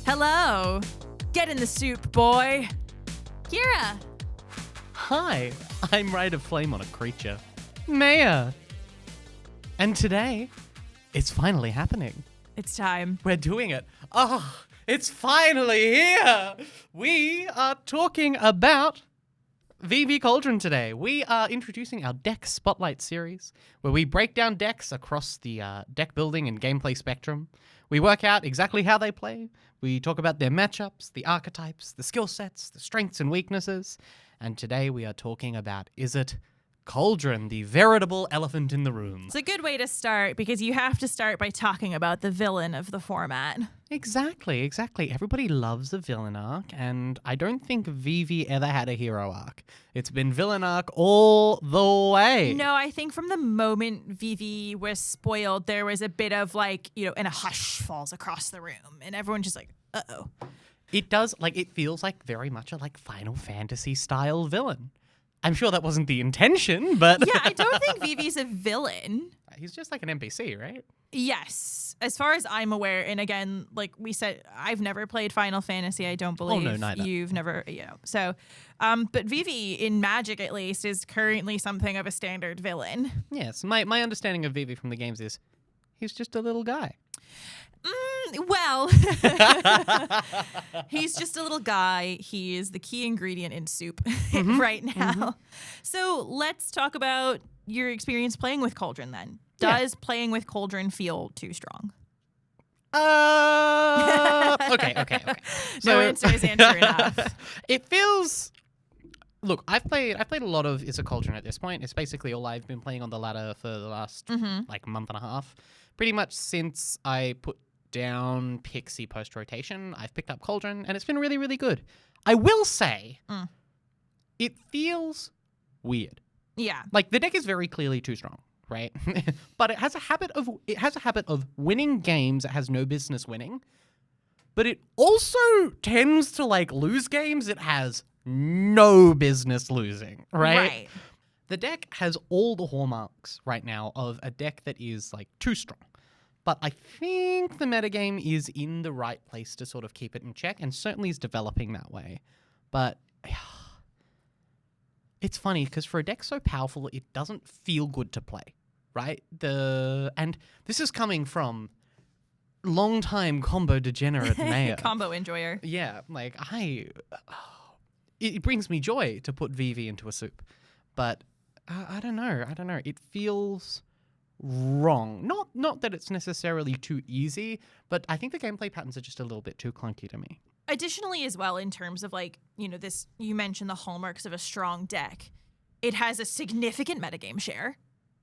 Hello. Get in the soup, boy. Kira. Hi, I'm Raid of Flame on a Creature, Maya. And today, it's finally happening. It's time. We're doing it. Oh, it's finally here. We are talking about Vivi Cauldron today. We are introducing our Deck Spotlight series, where we break down decks across the deck building and gameplay spectrum. We work out exactly how they play. We talk about their matchups, the archetypes, the skill sets, the strengths and weaknesses. And today we are talking about Izzet Cauldron, the veritable elephant in the room. It's a good way to start because you have to start by talking about the villain of the format. Exactly. Everybody loves a villain arc, and I don't think Vivi ever had a hero arc. It's been villain arc all the way. No, I think from the moment Vivi was spoiled, there was a bit of and a hush falls across the room, and everyone's just like, uh-oh. It does, it feels like very much a Final Fantasy style villain. I'm sure that wasn't the intention, but... Yeah, I don't think Vivi's a villain. He's just like an NPC, right? Yes. As far as I'm aware, and again, like we said, I've never played Final Fantasy, I don't believe. Oh, no, neither. You've never, So, but Vivi, in Magic at least, is currently something of a standard villain. Yes, my understanding of Vivi from the games is he's just a little guy. Well, he's just a little guy. He is the key ingredient in soup right now. Mm-hmm. So let's talk about your experience playing with Cauldron then. Does playing with Cauldron feel too strong? Okay. No answer is answer enough. It feels... Look, I've played a lot of Izzet Cauldron at this point. It's basically all I've been playing on the ladder for the last month and a half. Pretty much since I put down Pixie post-rotation, I've picked up Cauldron, and it's been really, really good. I will say, it feels weird. Yeah. The deck is very clearly too strong, right? But it has a habit of winning games it has no business winning. But it also tends to lose games it has no business losing, right? The deck has all the hallmarks right now of a deck that is too strong. But I think the metagame is in the right place to sort of keep it in check, and certainly is developing that way. But it's funny because for a deck so powerful, it doesn't feel good to play, right? And this is coming from long-time combo degenerate Maya. Combo enjoyer. Yeah, it brings me joy to put Vivi into a soup. But I don't know. It feels wrong. Not that it's necessarily too easy, but I think the gameplay patterns are just a little bit too clunky to me. Additionally, as well, in terms of this, you mentioned the hallmarks of a strong deck. It has a significant metagame share.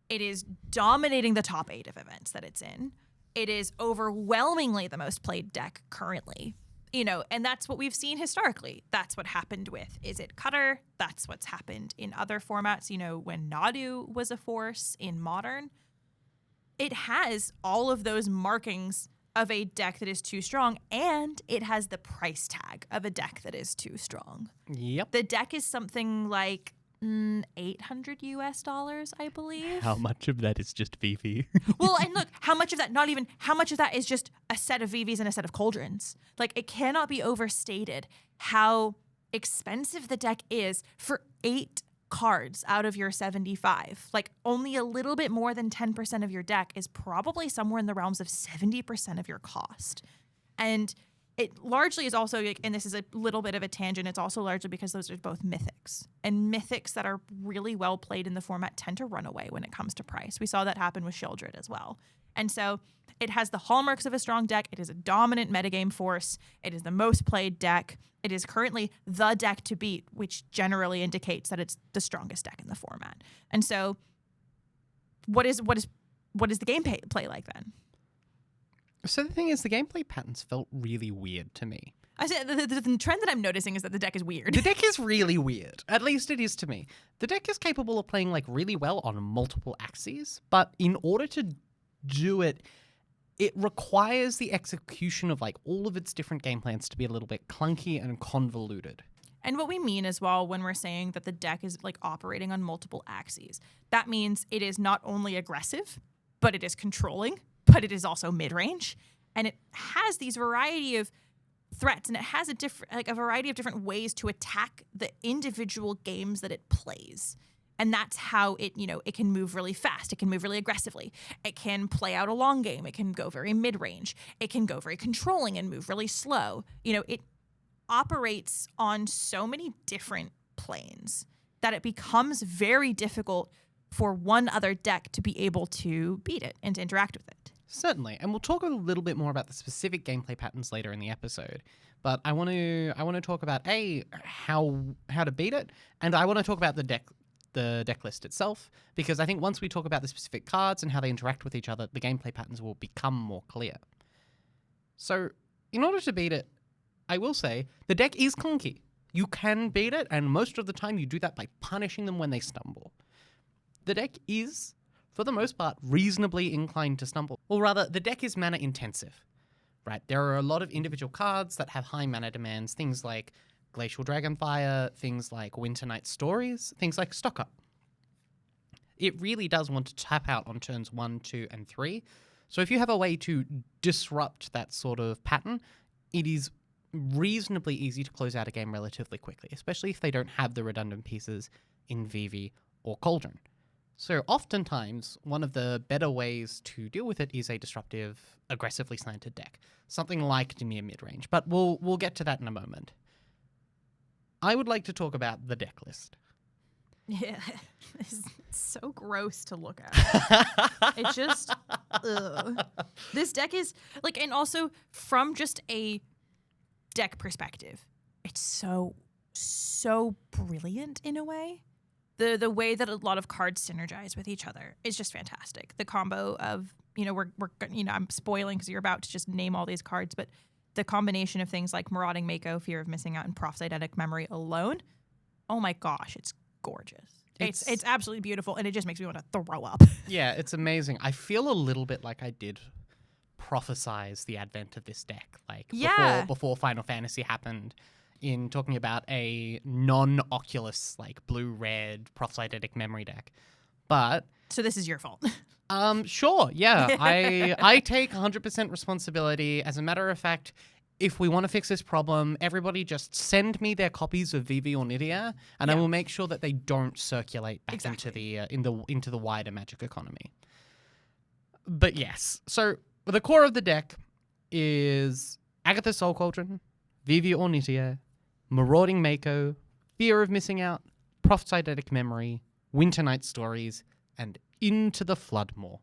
It is dominating the top 8 of events that it's in. It is overwhelmingly the most played deck currently. And that's what we've seen historically. That's what happened with Izzet Cutter. That's what's happened in other formats. When Nadu was a force in Modern. It has all of those markings of a deck that is too strong, and it has the price tag of a deck that is too strong. Yep. The deck is something like $800, I believe. How much of that is just Vivi? Well, and look, how much of that is just a set of Vivis and a set of Cauldrons? It cannot be overstated how expensive the deck is for 8 cards out of your 75. Only a little bit more than 10% of your deck is probably somewhere in the realms of 70% of your cost. And it largely is also, and this is a little bit of a tangent, it's also largely because those are both mythics. And mythics that are really well played in the format tend to run away when it comes to price. We saw that happen with Sheoldred as well. And so it has the hallmarks of a strong deck. It is a dominant metagame force. It is the most played deck. It is currently the deck to beat, which generally indicates that it's the strongest deck in the format. And so what is the gameplay like then? So the thing is, the gameplay patterns felt really weird to me. I said the trend that I'm noticing is that the deck is weird. The deck is really weird. At least it is to me. The deck is capable of playing really well on multiple axes, but in order to do it, it requires the execution of all of its different game plans to be a little bit clunky and convoluted. And what we mean as well when we're saying that the deck is operating on multiple axes, that means it is not only aggressive, but it is controlling, but it is also mid-range. And it has these variety of threats, and it has a variety of different ways to attack the individual games that it plays. And that's how it can move really fast. It can move really aggressively. It can play out a long game. It can go very mid-range. It can go very controlling and move really slow. It operates on so many different planes that it becomes very difficult for one other deck to be able to beat it and to interact with it. Certainly, and we'll talk a little bit more about the specific gameplay patterns later in the episode. But I want to talk about how to beat it, and I want to talk about the deck list itself, because I think once we talk about the specific cards and how they interact with each other, the gameplay patterns will become more clear. So, in order to beat it, I will say the deck is clunky. You can beat it, and most of the time you do that by punishing them when they stumble. The deck is, for the most part, reasonably inclined to stumble. Or rather, the deck is mana intensive, right? There are a lot of individual cards that have high mana demands, things like Glacial Dragonfire, things like Winter Night Stories, things like Stock Up. It really does want to tap out on turns 1, 2, and 3. So if you have a way to disrupt that sort of pattern, it is reasonably easy to close out a game relatively quickly, especially if they don't have the redundant pieces in Vivi or Cauldron. So oftentimes, one of the better ways to deal with it is a disruptive, aggressively slanted deck. Something like Dimir midrange, but we'll get to that in a moment. I would like to talk about the deck list. Yeah, it's so gross to look at. It's just, ugh. This deck is, and also from just a deck perspective, it's so brilliant in a way. The way that a lot of cards synergize with each other is just fantastic. The combo of, I'm spoiling because you're about to just name all these cards, but the combination of things like Marauding Mako, Fear of Missing Out, and Prophetic Memory alone, oh my gosh, it's gorgeous. It's absolutely beautiful, and it just makes me want to throw up. Yeah, it's amazing. I feel a little bit like I did prophesize the advent of this deck, before Final Fantasy happened, in talking about a non-Oculus, blue-red Prophetic Memory deck. But so this is your fault. Sure, yeah. I take 100% responsibility. As a matter of fact, if we want to fix this problem, everybody just send me their copies of Vivi Ornitier, and I will make sure that they don't circulate back into the wider Magic economy. But yes, so the core of the deck is Agatha Soul Cauldron, Vivi Ornitier, Marauding Mako, Fear of Missing Out, Prophetic Memory, Winter Night Stories, and Into the Floodmoor.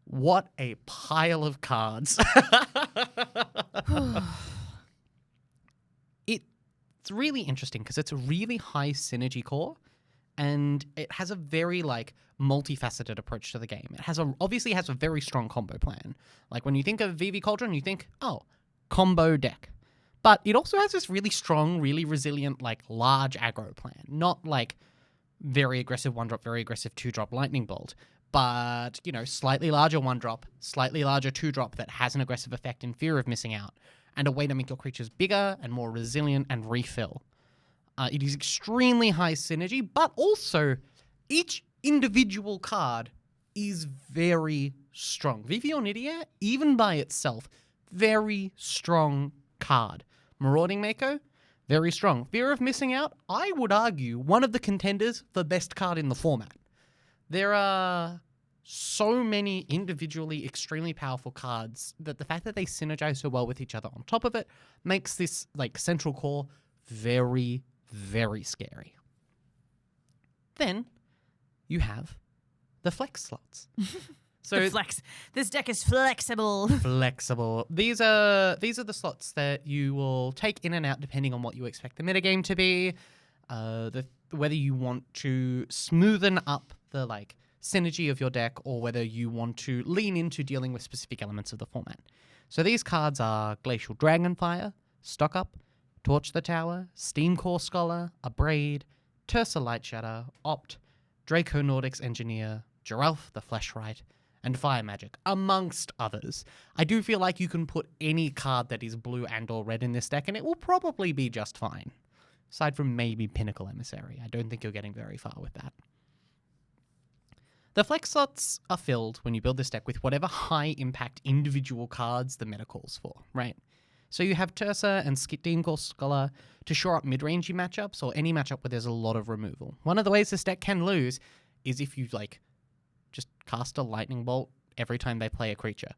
What a pile of cards. It's really interesting because it's a really high synergy core, and it has a very multifaceted approach to the game. It obviously has a very strong combo plan. When you think of Vivi Cauldron, you think, oh, combo deck. But it also has this really strong, really resilient, large aggro plan. Not very aggressive 1-drop, very aggressive 2-drop lightning bolt, but, slightly larger 1-drop, slightly larger 2-drop that has an aggressive effect in Fear of Missing Out, and a way to make your creatures bigger and more resilient and refill. It is extremely high synergy, but also each individual card is very strong. Vivi Ornitier, even by itself, very strong card. Marauding Mako, very strong. Fear of Missing Out, I would argue, one of the contenders for best card in the format. There are so many individually extremely powerful cards that the fact that they synergize so well with each other on top of it makes this central core very, very scary. Then you have the flex slots. So This deck is flexible. Flexible. These are the slots that you will take in and out depending on what you expect the metagame to be. Whether you want to smoothen up the synergy of your deck, or whether you want to lean into dealing with specific elements of the format. So these cards are Glacial Dragonfire, Stock Up, Torch the Tower, Steamcore Scholar, Abrade, Tersa Lightshatter, Opt, Draco Nordics Engineer, Geralf the Fleshwright, and Fire Magic, amongst others. I do feel like you can put any card that is blue and or red in this deck, and it will probably be just fine. Aside from maybe Pinnacle Emissary. I don't think you're getting very far with that. The flex slots are filled when you build this deck with whatever high-impact individual cards the meta calls for, right? So you have Tersa and Steam Core Scholar to shore up mid-rangey matchups or any matchup where there's a lot of removal. One of the ways this deck can lose is if you just cast a lightning bolt every time they play a creature.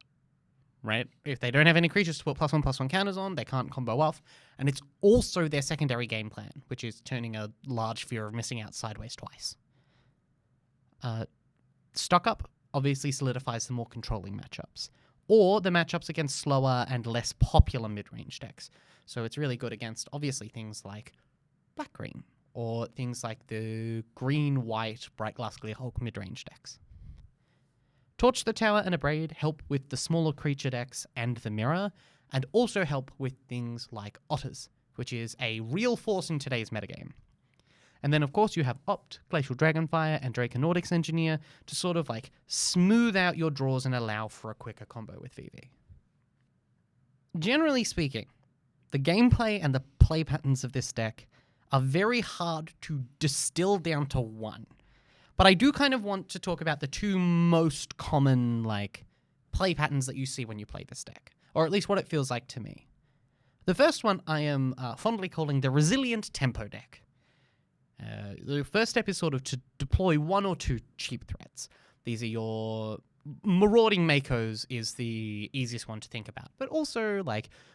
Right? If they don't have any creatures to put +1/+1 counters on, they can't combo off. And it's also their secondary game plan, which is turning a large fear of missing out sideways twice. Stock up obviously solidifies the more controlling matchups, or the matchups against slower and less popular mid-range decks. So it's really good against, obviously, things like black-green, or things like the green-white Bright Glass Clear Hulk mid-range decks. Torch the Tower and Abrade help with the smaller creature decks and the mirror, and also help with things like Otters, which is a real force in today's metagame. And then, of course, you have Opt, Glacial Dragonfire, and Draco Nordics Engineer to sort of smooth out your draws and allow for a quicker combo with Vivi. Generally speaking, the gameplay and the play patterns of this deck are very hard to distill down to one. But I do kind of want to talk about the two most common, play patterns that you see when you play this deck. Or at least what it feels like to me. The first one I am fondly calling the Resilient Tempo deck. The first step is sort of to deploy one or two cheap threats. These are your Marauding Makos is the easiest one to think about, but also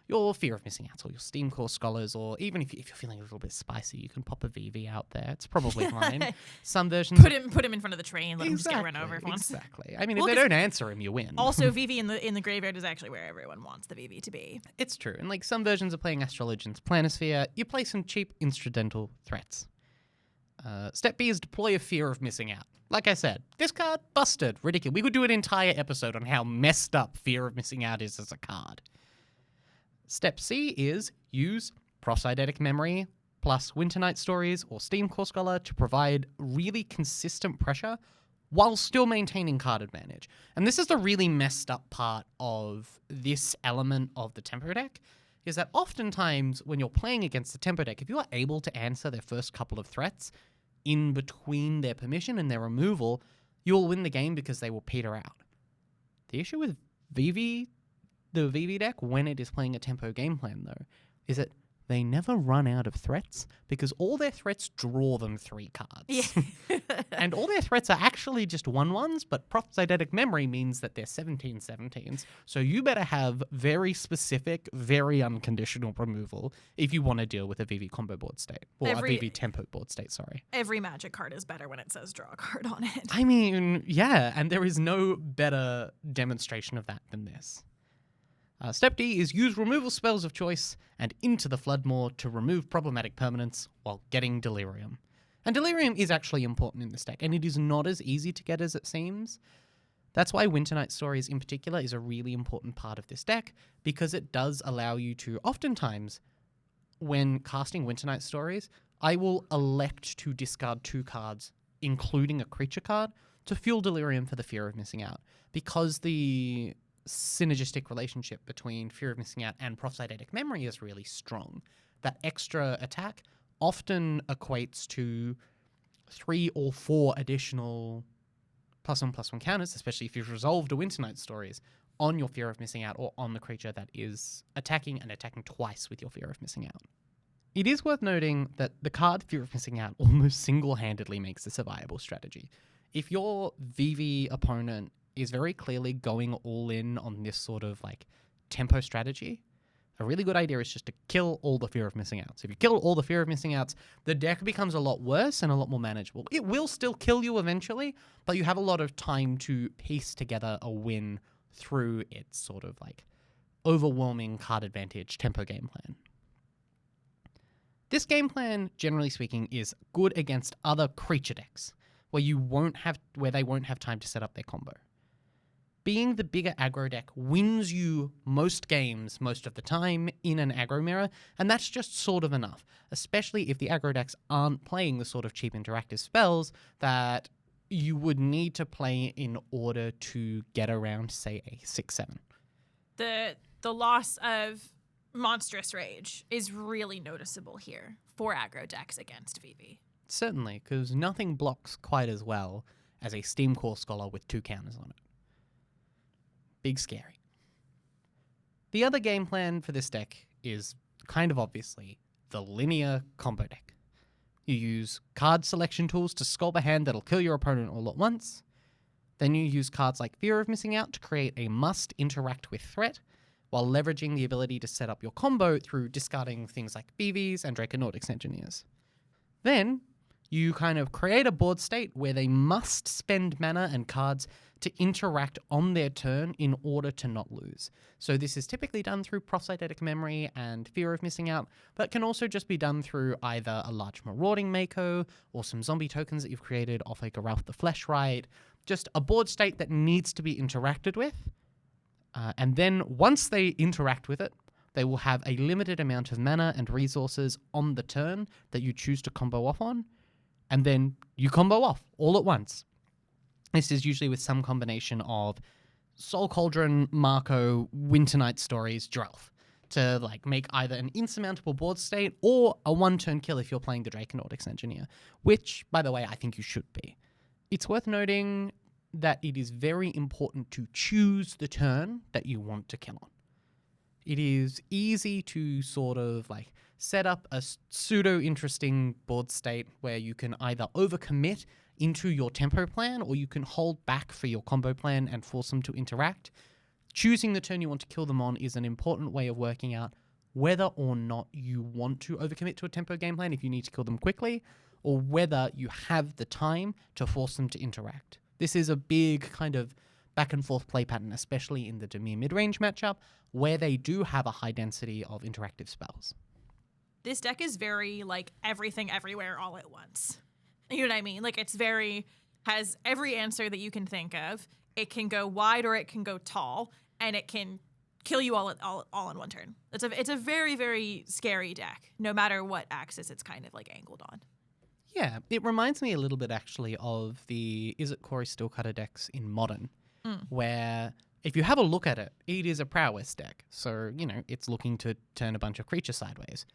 your Fear of Missing Out or your Steam Core Scholars, or even if you're feeling a little bit spicy, you can pop a Vivi out there. It's probably fine. Some versions put him in front of the train, let him just get run over if he wants. Exactly. I mean, if they don't answer him, you win. Also, Vivi in the graveyard is actually where everyone wants the Vivi to be. It's true, and some versions are playing Astrolegion's Planisphere. You play some cheap incidental threats. Step B is deploy a Fear of Missing Out. Like I said, this card, busted, ridiculous. We could do an entire episode on how messed up Fear of Missing Out is as a card. Step C is use Procydetic Memory plus Winter Night Stories or Steam Core Scholar to provide really consistent pressure while still maintaining card advantage. And this is the really messed up part of this element of the tempo deck, is that oftentimes when you're playing against the tempo deck, if you are able to answer their first couple of threats in between their permission and their removal, you'll win the game because they will peter out. The issue with Vivi, the Vivi deck, when it is playing a tempo game plan, though, is that they never run out of threats because all their threats draw them 3 cards. Yeah. And all their threats are actually just 1/1s, but Procydetic Memory means that they're 17/17s. So you better have very specific, very unconditional removal if you want to deal with a Vivi combo board state. Or a Vivi tempo board state, sorry. Every Magic card is better when it says draw a card on it. I mean, yeah, and there is no better demonstration of that than this. Step D is use removal spells of choice and Into the Floodmoor to remove problematic permanents while getting Delirium. And Delirium is actually important in this deck, and it is not as easy to get as it seems. That's why Winter Night Stories in particular is a really important part of this deck, because it does allow you to, oftentimes, when casting Winter Night Stories, I will elect to discard 2 cards, including a creature card, to fuel Delirium for the Fear of Missing Out, because the synergistic relationship between Fear of Missing Out and Procydetic Memory is really strong. That extra attack often equates to 3 or 4 additional +1/+1 counters, especially if you've resolved a Winter Night Stories on your Fear of Missing Out or on the creature that is attacking and attacking twice with your Fear of Missing Out. It is worth noting that the card Fear of Missing Out almost single-handedly makes this a viable strategy. If your Vivi opponent is very clearly going all in on this sort of tempo strategy, a really good idea is just to kill all the Fear of Missing Outs. If you kill all the Fear of Missing Outs, the deck becomes a lot worse and a lot more manageable. It will still kill you eventually, but you have a lot of time to piece together a win through its sort of overwhelming card advantage tempo game plan. This game plan, generally speaking, is good against other creature decks where they won't have time to set up their combo. Being the bigger aggro deck wins you most games most of the time in an aggro mirror, and that's just sort of enough, especially if the aggro decks aren't playing the sort of cheap interactive spells that you would need to play in order to get around, say, a 6/7. The loss of Monstrous Rage is really noticeable here for aggro decks against Vivi. Certainly, because nothing blocks quite as well as a Steam Core Scholar with 2 counters on it. Big scary. The other game plan for this deck is kind of obviously the linear combo deck. You use card selection tools to sculpt a hand that'll kill your opponent all at once. Then you use cards like Fear of Missing Out to create a must interact with threat, while leveraging the ability to set up your combo through discarding things like BVs and Draconautics Engineers. Then, you kind of create a board state where they must spend mana and cards to interact on their turn in order to not lose. So this is typically done through Proselytic Memory and Fear of Missing Out, but can also just be done through either a large Marauding Mako or some zombie tokens that you've created off like a Ralph the Fleshright. Just a board state that needs to be interacted with. And then once they interact with it, they will have a limited amount of mana and resources on the turn that you choose to combo off on, and then you combo off all at once. This is usually with some combination of Soul Cauldron, Marco, Winter Night Stories, Drelf, to like make either an insurmountable board state or a one-turn kill if you're playing the Draconautics Engineer, which, by the way, I think you should be. It's worth noting that it is very important to choose the turn that you want to kill on. It is easy to sort of like set up a pseudo-interesting board state where you can either overcommit into your tempo plan or you can hold back for your combo plan and force them to interact. Choosing the turn you want to kill them on is an important way of working out whether or not you want to overcommit to a tempo game plan if you need to kill them quickly, or whether you have the time to force them to interact. This is a big kind of back and forth play pattern, especially in the Dimir midrange matchup, where they do have a high density of interactive spells. This deck is very like everything everywhere all at once. You know what I mean? Like it's very, has every answer that you can think of. It can go wide or it can go tall, and it can kill you all in one turn. It's a very, very scary deck, no matter what axis it's kind of like angled on. Yeah, it reminds me a little bit actually of the Izzet Cauldron Steelcutter decks in Modern, where if you have a look at it, it is a prowess deck. So, you know, it's looking to turn a bunch of creatures sideways.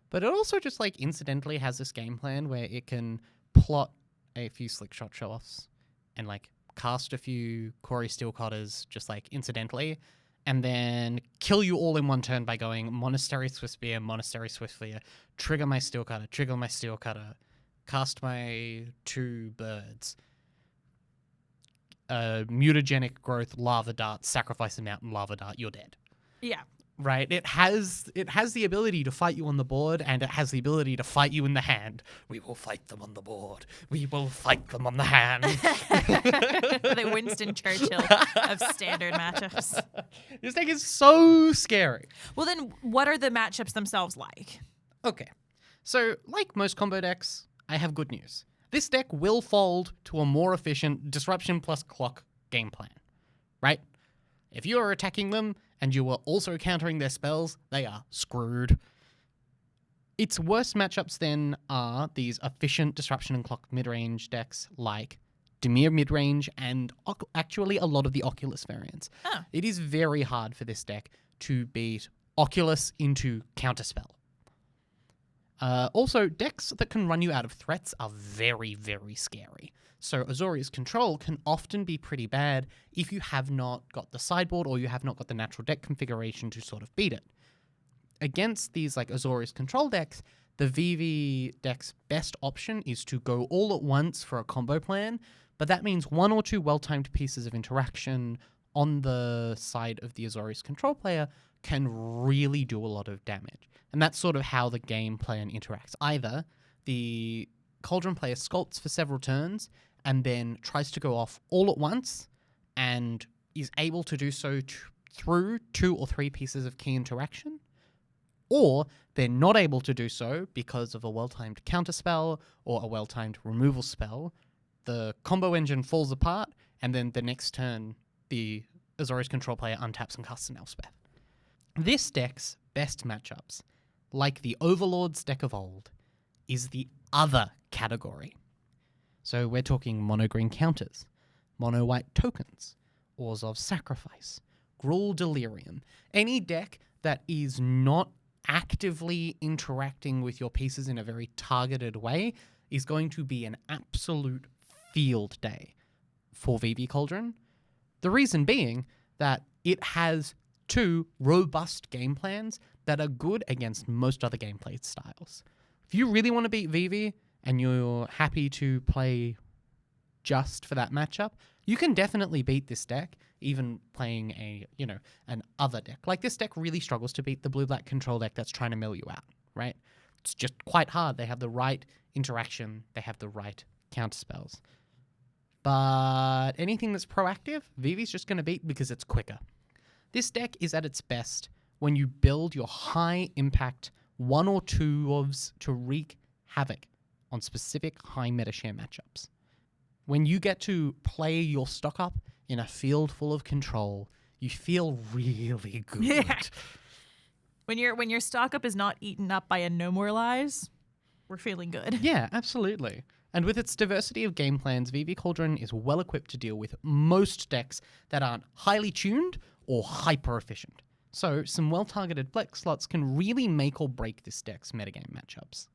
But it also just like incidentally has this game plan where it can plot a few slick shot show-offs and like cast a few Cori Steelcutters just like incidentally, and then kill you all in one turn by going Monastery Swiftspear, trigger my Steelcutter, cast my 2 birds, mutagenic growth, lava dart, sacrifice a mountain, lava dart, you're dead. Yeah. Right? It has the ability to fight you on the board, and it has the ability to fight you in the hand. We will fight them on the board. We will fight them on the hand. The Winston Churchill of standard matchups. This deck is so scary. Well, then what are the matchups themselves like? Okay. So, like most combo decks, I have good news. This deck will fold to a more efficient disruption plus clock game plan, right? If you are attacking them and you are also countering their spells, they are screwed. Its worst matchups then are these efficient disruption and clock midrange decks like Dimir midrange and actually a lot of the Oculus variants. It is very hard for this deck to beat Oculus into counterspell. Also, decks that can run you out of threats are very, very scary. So Azorius Control can often be pretty bad if you have not got the sideboard or you have not got the natural deck configuration to sort of beat it. Against these like Azorius Control decks, the Vivi deck's best option is to go all at once for a combo plan, but that means 1 or 2 well-timed pieces of interaction on the side of the Azorius Control player can really do a lot of damage. And that's sort of how the game plan interacts. Either the Cauldron player sculpts for several turns and then tries to go off all at once and is able to do so through 2 or 3 pieces of key interaction, or they're not able to do so because of a well-timed counterspell or a well-timed removal spell. The combo engine falls apart, and then the next turn, the Azorius Control player untaps and casts an Elspeth. This deck's best matchups, like the Overlord's deck of old, is the other category. So we're talking mono-green counters, mono-white tokens, Orzhov Sacrifice, Gruul Delirium. Any deck that is not actively interacting with your pieces in a very targeted way is going to be an absolute field day for Vivi Cauldron. The reason being that it has 2 robust game plans that are good against most other gameplay styles. If you really want to beat Vivi and you're happy to play just for that matchup, you can definitely beat this deck, even playing an other deck. Like, this deck really struggles to beat the blue-black control deck that's trying to mill you out, right? It's just quite hard. They have the right interaction. They have the right counterspells. But anything that's proactive, Vivi's just going to beat because it's quicker. This deck is at its best when you build your high-impact 1 or 2s to wreak havoc on specific high meta share matchups. When you get to play your stock up in a field full of control, you feel really good. Yeah. When your stock up is not eaten up by a no more lies, we're feeling good. Yeah, absolutely. And with its diversity of game plans, Vivi Cauldron is well equipped to deal with most decks that aren't highly tuned or hyper efficient. So some well-targeted flex slots can really make or break this deck's metagame matchups.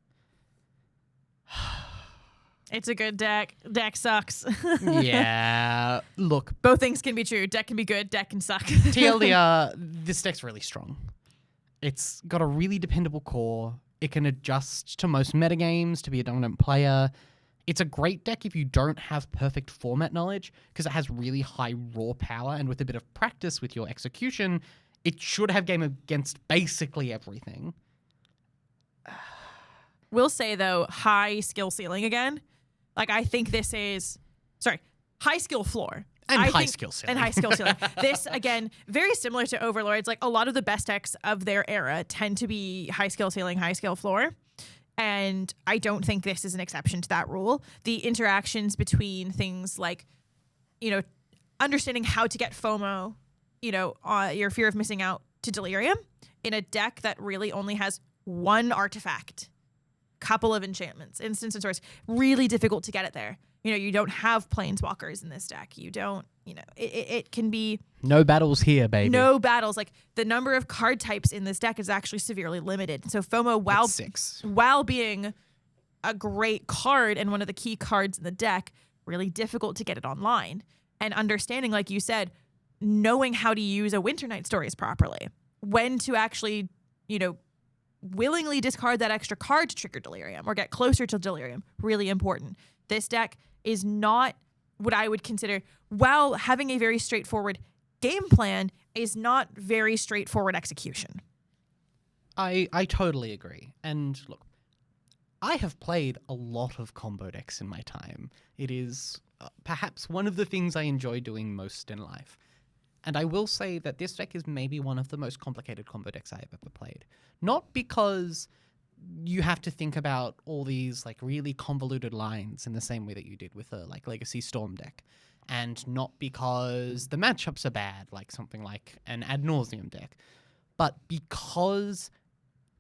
It's a good deck. Deck sucks. Yeah. Look, Both things can be true. Deck can be good. Deck can suck. TLDR, this deck's really strong. It's got a really dependable core. It can adjust to most metagames to be a dominant player. It's a great deck if you don't have perfect format knowledge, because it has really high raw power, and with a bit of practice with your execution, it should have game against basically everything. Will say, though, high skill ceiling again. Like, I think this is... Sorry, high skill floor. And high skill ceiling. And high skill ceiling. This, again, very similar to Overlords. Like, a lot of the best decks of their era tend to be high skill ceiling, high skill floor. And I don't think this is an exception to that rule. The interactions between things like, understanding how to get FOMO, your fear of missing out, to Delirium in a deck that really only has one artifact, couple of enchantments, instants and swords, really difficult to get it there. You don't have planeswalkers in this deck. You don't, it can be... No battles here, baby. No battles. Like, the number of card types in this deck is actually severely limited. So FOMO, while being a great card and one of the key cards in the deck, really difficult to get it online. And understanding, like you said, knowing how to use a Winter Night Stories properly. When to actually, willingly discard that extra card to trigger Delirium or get closer to Delirium. Really important. This deck is not what I would consider, while having a very straightforward game plan, is not very straightforward execution. I totally agree. And look, I have played a lot of combo decks in my time. It is perhaps one of the things I enjoy doing most in life. And I will say that this deck is maybe one of the most complicated combo decks I have ever played. Not because you have to think about all these like really convoluted lines in the same way that you did with a Legacy Storm deck. And not because the matchups are bad, like something like an Ad Nauseam deck. But because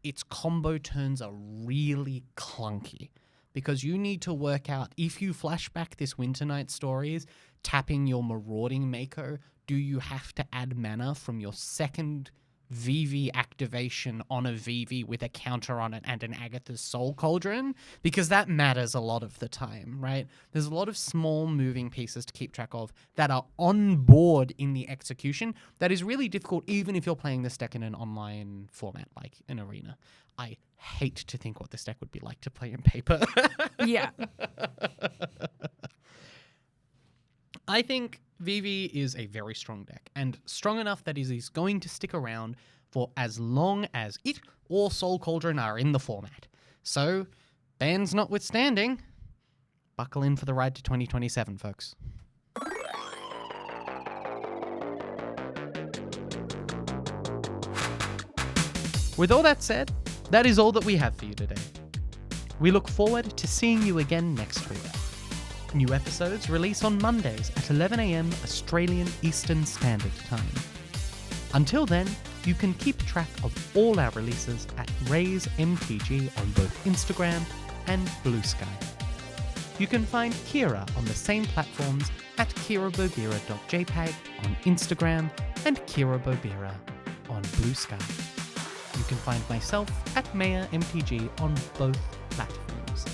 its combo turns are really clunky. Because you need to work out, if you flashback this Winter Night Stories, tapping your Marauding Mako, do you have to add mana from your second Vivi activation on a Vivi with a counter on it and an Agatha's Soul Cauldron? Because that matters a lot of the time, right? There's a lot of small moving pieces to keep track of that are on board in the execution that is really difficult even if you're playing this deck in an online format like an arena. I hate to think what this deck would be like to play in paper. Yeah. I think Vivi is a very strong deck, and strong enough that it is going to stick around for as long as it or Soul Cauldron are in the format. So, bans notwithstanding, buckle in for the ride to 2027, folks. With all that said, that is all that we have for you today. We look forward to seeing you again next week. New episodes release on Mondays at 11 a.m. Australian Eastern Standard Time. Until then, you can keep track of all our releases at Raise MTG on both Instagram and Blue Sky. You can find Kira on the same platforms at kirabobira.jpg on Instagram and kirabobira on Blue Sky. You can find myself at Maya MTG on both platforms.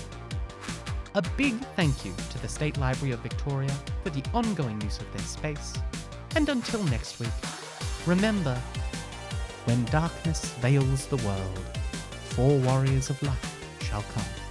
A big thank you to the State Library of Victoria for the ongoing use of their space. And until next week, remember, When darkness veils the world, 4 warriors of light shall come.